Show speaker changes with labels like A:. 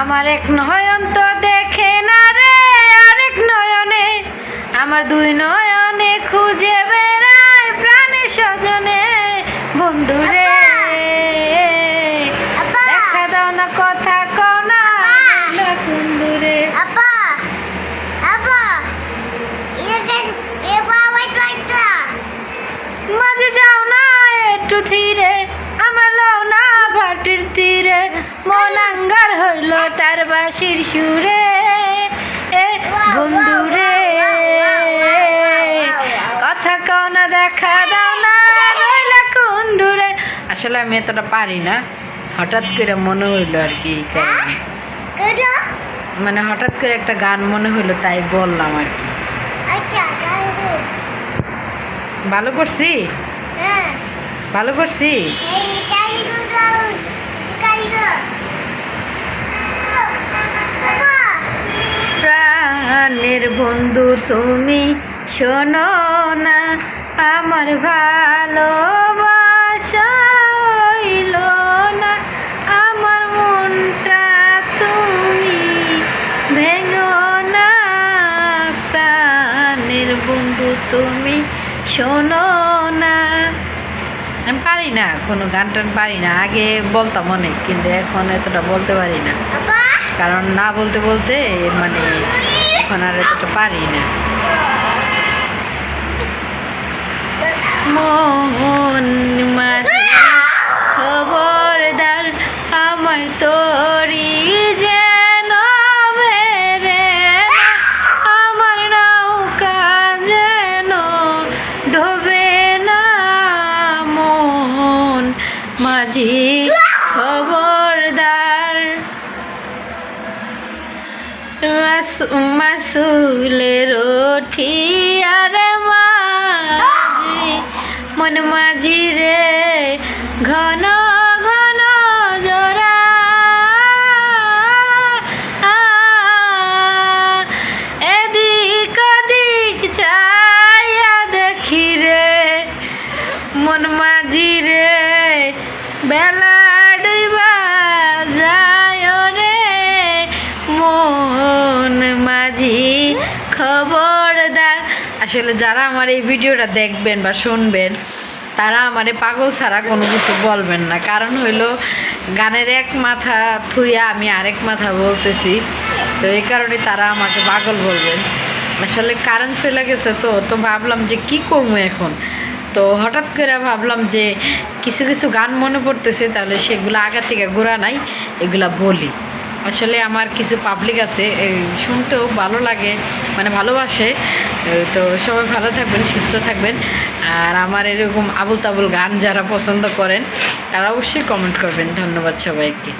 A: আমার এক নয়ন তো দেখে না রে, আরেক নয়নে আমার দুই নয়নে খুঁজে বেড়ায় প্রাণে স্বজনে। বন্ধু রে দেখা দাও না, কথা কও না কুন্দুরে। মাঝে যাও না একটু ধীরে, আমার লও না ভাটির তীরে, মন আঙ্গার হইল তার বাঁশির সুরে। বন্ধু রে কথা কও না, দেখা দাও না রইলা কুন্দুরে। আসলে আমি এতটা পারি না, হঠাৎ করে মনে হইলো আর কি, মানে হঠাৎ করে একটা গান মনে হইলো তাই বললাম আর কি। ভালো করছি, ভালো করছি। প্রাণের বন্ধু তুমি শোনো না, আমার ভালোবাসা হইল না, আমার মনটা তুমি ভেঙো না। প্রাণের বন্ধু তুমি শোনো না। আমি পারি না, কোনো গান টান পারি না। আগে বলতাম অনেক, কিন্তু এখন এতটা বলতে পারি না, কারণ না বলতে বলতে মানে এখন আর এতটা পারি না। মন মাঝে খবরদার আমার তোরি যেন বেরে, আমার নৌকা যেন ডোবে না। মন মাঝি খবরদার, মাসুলের ঠিয়ারে মাঝি, মন মাঝি রে ঘন ঘন জোড়া। এদিক ওদিক চাইয়া দেখি রে, মন মাঝি রে বেলা ডুবা যায় রে। মন মাঝি খবরদার। আসলে যারা আমার এই ভিডিওটা দেখবেন বা শুনবেন, তারা আমারে পাগল ছাড়া কোনো কিছু বলবেন না, কারণ হইলো গানের এক মাথা থুইয়া আমি আরেক মাথা বলতেছি, তো এই কারণে তারা আমাকে পাগল বলবেন। আসলে কারেন্ট চলে গেছে, তো ভাবলাম যে কি করবো এখন, তো হঠাৎ করে ভাবলাম যে কিছু কিছু গান মনে পড়তেছে, তাহলে সেগুলো আগা থেকে ঘোরা নাই, এগুলা বলি। আসলে আমার কিছু পাবলিক আছে, শুনতেও ভালো লাগে, মানে ভালোবাসে। তো সবাই ভালো থাকবেন, সুস্থ থাকবেন। আর আমার এরকম আবুল তাবুল গান যারা পছন্দ করেন, তারা অবশ্যই কমেন্ট করবেন। ধন্যবাদ সবাইকে।